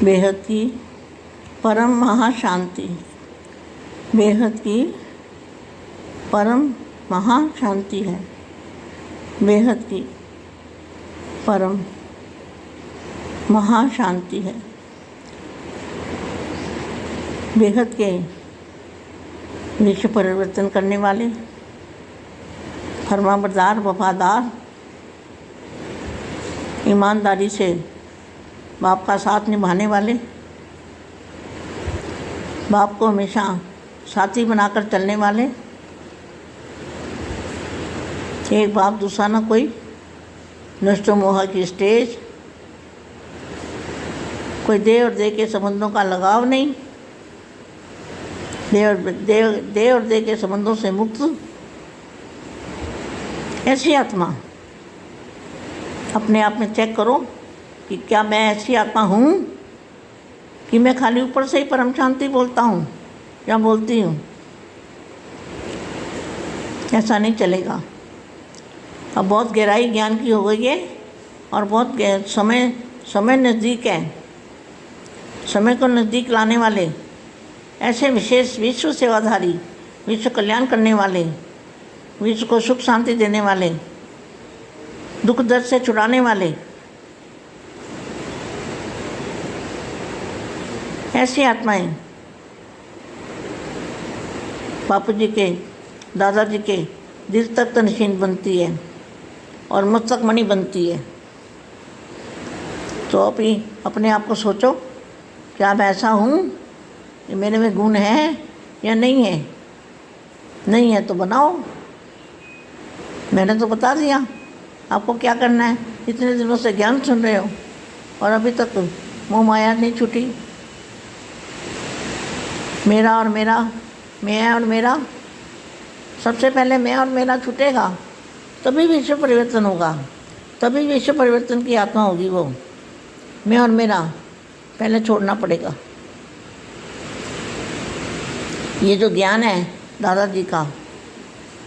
बेहद की परम महाशांति, बेहद की परम महाशांति है, बेहद की परम महाशांति है। बेहद के विश्व परिवर्तन करने वाले, फरमाबरदार, वफादार, ईमानदारी से बाप का साथ निभाने वाले, बाप को हमेशा साथी बनाकर चलने वाले, एक बाप दूसरा ना कोई, नष्ट मोह की स्टेज, कोई देह और देह के संबंधों का लगाव नहीं, देह और देह के संबंधों से मुक्त ऐसी आत्मा। अपने आप में चेक करो कि क्या मैं ऐसी आत्मा हूँ कि मैं खाली ऊपर से ही परम शांति बोलता हूँ या बोलती हूँ। ऐसा नहीं चलेगा। अब बहुत गहराई ज्ञान की हो गई है और बहुत समय नज़दीक है। समय को नज़दीक लाने वाले ऐसे विशेष विश्व सेवाधारी, विश्व कल्याण करने वाले, विश्व को सुख शांति देने वाले, दुख दर्द से छुड़ाने वाले ऐसी आत्माएं बापू जी के, दादाजी के दिल तक तनशीन बनती है और मस्तक मणि बनती है। तो अभी अपने आप को सोचो, क्या मैं ऐसा हूँ? मेरे में गुण है या नहीं है? नहीं है तो बनाओ। मैंने तो बता दिया आपको क्या करना है। इतने दिनों से ज्ञान सुन रहे हो और अभी तक मोह माया नहीं छूटी। मेरा और मेरा, मैं और मेरा, सबसे पहले मैं और मेरा छूटेगा तभी विश्व परिवर्तन होगा, तभी विश्व परिवर्तन की आत्मा होगी। वो मैं और मेरा पहले छोड़ना पड़ेगा। ये जो ज्ञान है दादाजी का,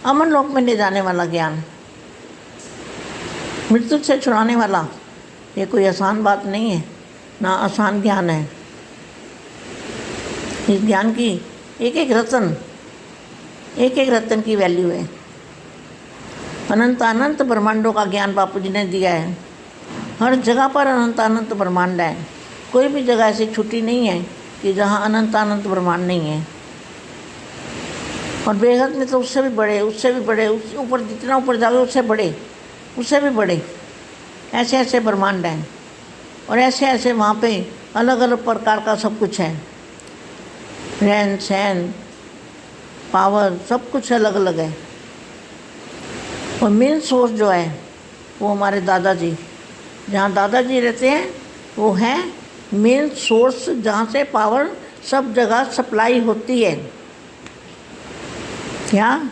अमर लोक में ले जाने वाला ज्ञान, मृत्यु से छुड़ाने वाला, ये कोई आसान बात नहीं है, ना आसान ज्ञान है। इस ज्ञान की एक एक रत्न की वैल्यू है। अनंत अनंत ब्रह्मांडों का ज्ञान बापू जी ने दिया है। हर जगह पर अनंत अनंत ब्रह्मांड है। कोई भी जगह ऐसी छुट्टी नहीं है कि जहाँ अनंत अनंत ब्रह्मांड नहीं है। और बेहद में तो उससे भी बड़े, उससे भी बड़े, उससे ऊपर, जितना ऊपर जाओगे उससे बड़े, उससे भी बड़े ऐसे ऐसे ब्रह्मांड हैं। और ऐसे ऐसे वहाँ पे अलग अलग प्रकार का सब कुछ है। रहन सहन, पावर, सब कुछ अलग अलग है। और मेन सोर्स जो है वो हमारे दादाजी, जहाँ दादाजी रहते हैं वो है मेन सोर्स, जहाँ से पावर सब जगह सप्लाई होती है। क्या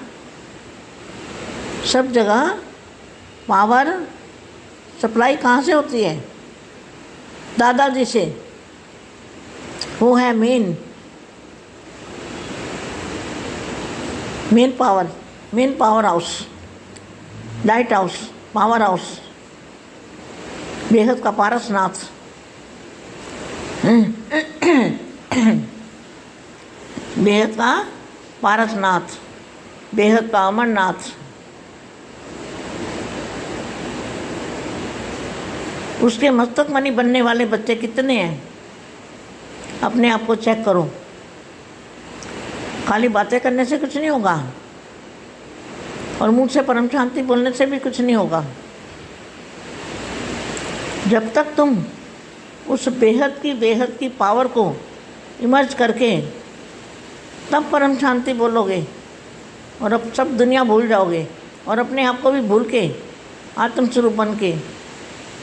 सब जगह पावर सप्लाई कहाँ से होती है? दादाजी से। वो है main power house, light house, power house, बेहद का पारसनाथ। बेहद का पारसनाथ, बेहद का अमरनाथ। उसके मस्तक मणि बनने वाले बच्चे कितने हैं? अपने आप को चेक करो। खाली बातें करने से कुछ नहीं होगा और मुंह से परम शांति बोलने से भी कुछ नहीं होगा। जब तक तुम उस बेहद की पावर को इमर्ज करके तब परम शांति बोलोगे और अब सब दुनिया भूल जाओगे और अपने आप को भी भूल के आत्मस्वरूप बन के,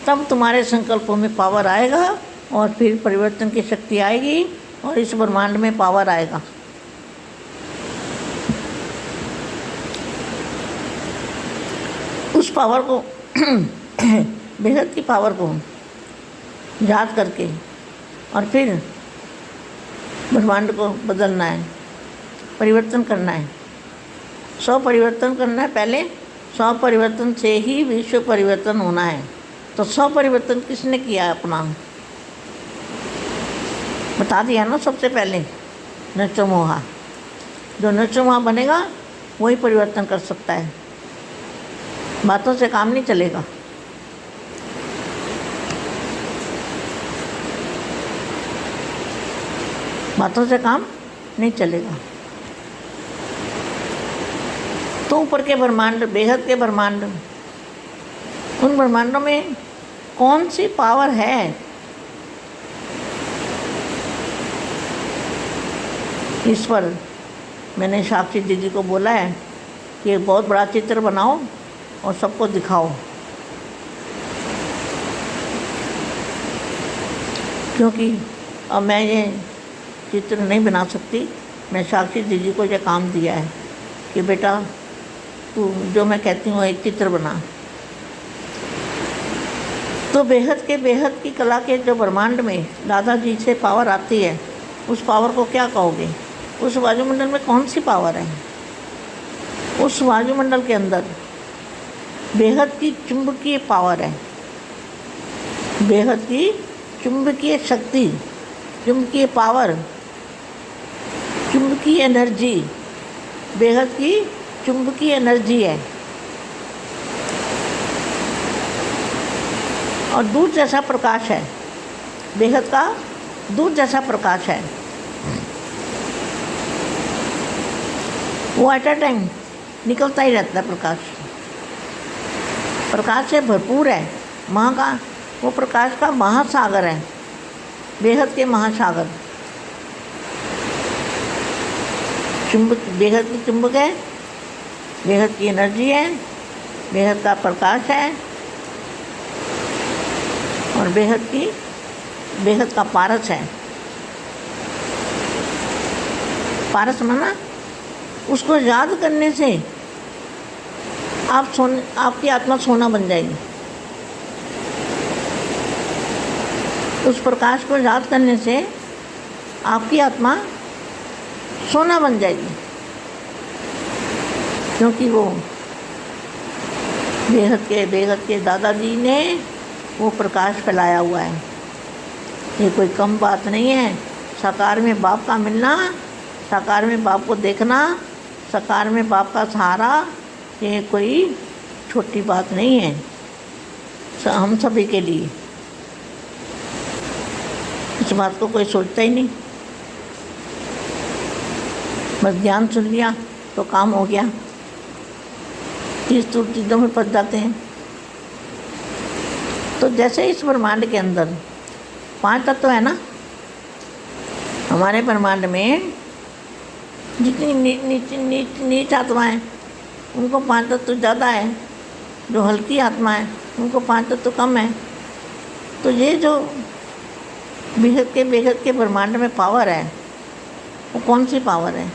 तब तुम्हारे संकल्पों में पावर आएगा और फिर परिवर्तन की शक्ति आएगी और इस ब्रह्मांड में पावर आएगा। उस पावर को बेहद की पावर को याद करके और फिर ब्रह्मांड को बदलना है, परिवर्तन करना है, परिवर्तन करना है। पहले परिवर्तन से ही विश्व परिवर्तन होना है। तो परिवर्तन किसने किया है? अपना बता दिया ना सबसे पहले, नृत्यमोहा। जो नृत्यमोहा बनेगा वही परिवर्तन कर सकता है, बातों से काम नहीं चलेगा। बातों से काम नहीं चलेगा। तो ऊपर के ब्रह्मांड, बेहद के ब्रह्मांड, उन ब्रह्मांडों में कौन सी पावर है? इस पर मैंने साक्षी दीदी को बोला है कि एक बहुत बड़ा चित्र बनाओ और सबको दिखाओ, क्योंकि अब मैं ये चित्र नहीं बना सकती। मैं साक्षी दीदी को ये काम दिया है कि बेटा तू जो मैं कहती हूँ एक चित्र बना। तो बेहद की कला के जो ब्रह्मांड में दादाजी से पावर आती है, उस पावर को क्या कहोगे? उस वायुमंडल में कौन सी पावर है? उस वायुमंडल के अंदर बेहद की चुंबकीय पावर है, बेहद की चुंबकीय शक्ति, चुंबकीय पावर, चुंबकीय एनर्जी, बेहद की चुंबकीय एनर्जी है। और दूध जैसा प्रकाश है, बेहद का दूध जैसा प्रकाश है। वो एट अ टाइम निकलता ही रहता है प्रकाश, प्रकाश से भरपूर है। वहाँ का वो प्रकाश का महासागर है, बेहद के महासागर। चुंबक, बेहद की चुंबक है, बेहद की एनर्जी है, बेहद का प्रकाश है, और बेहद का पारस है। पारस माना उसको याद करने से आपकी आत्मा सोना बन जाएगी। उस प्रकाश को याद करने से आपकी आत्मा सोना बन जाएगी, क्योंकि वो बेहद के दादाजी ने वो प्रकाश फैलाया हुआ है। ये कोई कम बात नहीं है। साकार में बाप का मिलना, साकार में बाप को देखना, साकार में बाप का सहारा, ये कोई छोटी बात नहीं है हम सभी के लिए। इस बात को कोई सोचता ही नहीं, बस ज्ञान सुन लिया तो काम हो गया। इस चीज़ों में फंस जाते हैं। तो जैसे इस ब्रह्मांड के अंदर 5 तत्व है ना, हमारे ब्रह्मांड में जितनी नीच आत्मा है उनको 5 तत्व ज़्यादा है, जो हल्की आत्मा है उनको 5 तत्व कम है। तो ये जो बेहद के ब्रह्मांड में पावर है, वो कौन सी पावर है?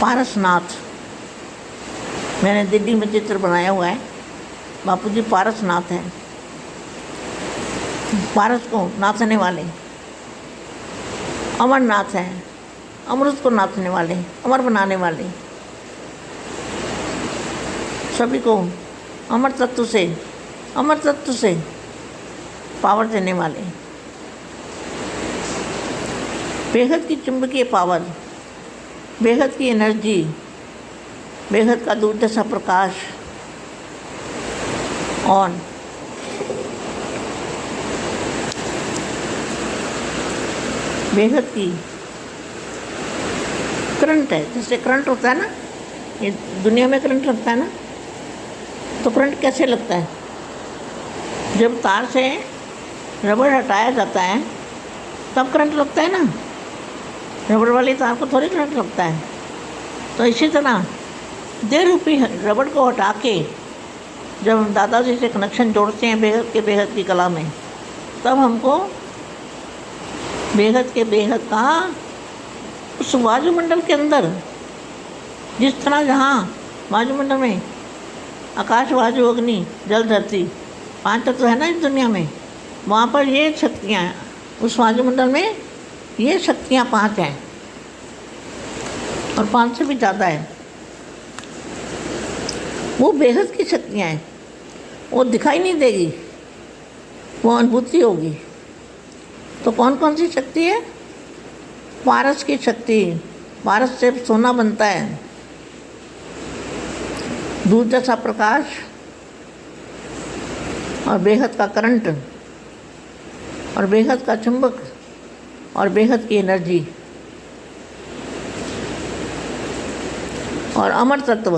पारसनाथ। मैंने दिल्ली में चित्र बनाया हुआ है, बापूजी पारसनाथ हैं, पारस को नाचने वाले। अमरनाथ हैं, अमृत को नाचने वाले, अमर बनाने वाले, सभी को अमर तत्व से पावर देने वाले। बेहद की चुंबकीय पावर, बेहद की एनर्जी, बेहद का दूध जैसा प्रकाश, और बेहद की करंट है। जैसे करंट होता है ना, ये दुनिया में करंट लगता है ना, तो करंट कैसे लगता है? जब तार से रबड़ हटाया जाता है तब करंट लगता है ना, रबड़ वाली तार को थोड़ी करंट लगता है। तो इसी तरह देर रूपी रबड़ को हटा के जब हम दादाजी से कनेक्शन जोड़ते हैं बेहद की कला में, तब हमको बेहद का उस वायुमंडल के अंदर, जिस तरह जहाँ वायुमंडल में आकाश, वायु, अग्नि, जल, धरती 5 तत्व है ना इस दुनिया में, वहाँ पर ये शक्तियाँ हैं। उस वायुमंडल में ये शक्तियाँ 5 हैं, और 5 से भी ज़्यादा है। वो बेहद की शक्तियाँ हैं, वो दिखाई नहीं देगी, वो अनुभूति होगी। तो कौन कौन सी शक्ति है? पारस की शक्ति। पारस से सोना बनता है। दूध जैसा प्रकाश और बेहद का करंट और बेहद का चुंबक और बेहद की एनर्जी और अमर तत्व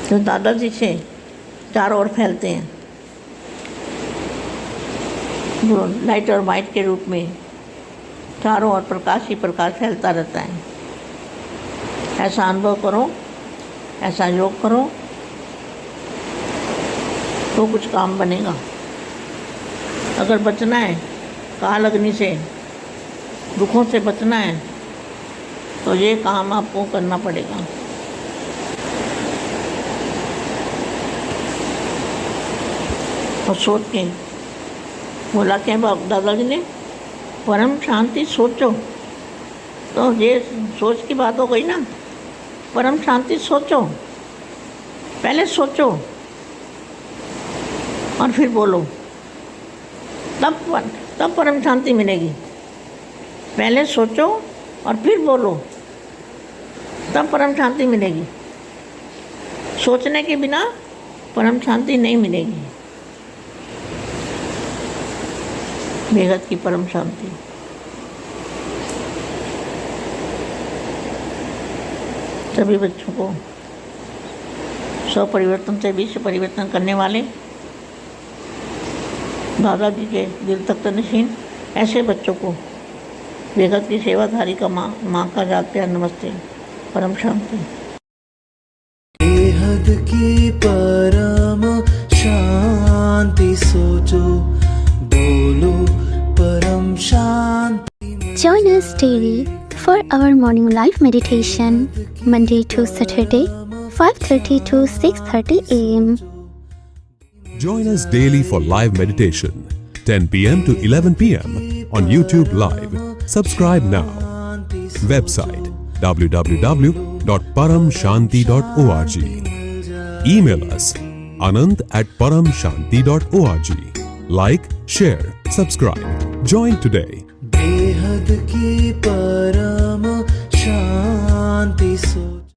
जो दादाजी से चारों ओर फैलते हैं, जो लाइट और वाइट के रूप में चारों ओर प्रकाश ही प्रकाश फैलता रहता है। ऐसा अनुभव करो, ऐसा योग करो तो कुछ काम बनेगा। अगर बचना है काल अग्नि से, दुखों से बचना है, तो ये काम आपको करना पड़ेगा। और सोच के बोला क्या बाप दादाजी ने, परम शांति सोचो। तो ये सोच की बात हो गई ना, परम शांति सोचो, पहले सोचो और फिर बोलो, तब परम शांति मिलेगी। पहले सोचो और फिर बोलो, तब परम शांति मिलेगी। सोचने के बिना परम शांति नहीं मिलेगी। बेहद की परम शांति। सभी बच्चों को स्वपरिवर्तन से विश्व परिवर्तन करने वाले दादाजी के दिल तक नशीन ऐसे बच्चों को बेहद की सेवाधारी का माँ का याद प्यार नमस्ते। परम शांति। बेहद की परम शांति सोचो, बोलो परम शांति। Join us daily for our morning live meditation, Monday to Saturday, 5:30 to 6:30 a.m. Join us daily for live meditation, 10 p.m. to 11 p.m. on YouTube Live. Subscribe now. Website www.paramshanti.org. Email us anant@paramshanti.org. Like, share, subscribe. Join today. बेहद की परम शांति सो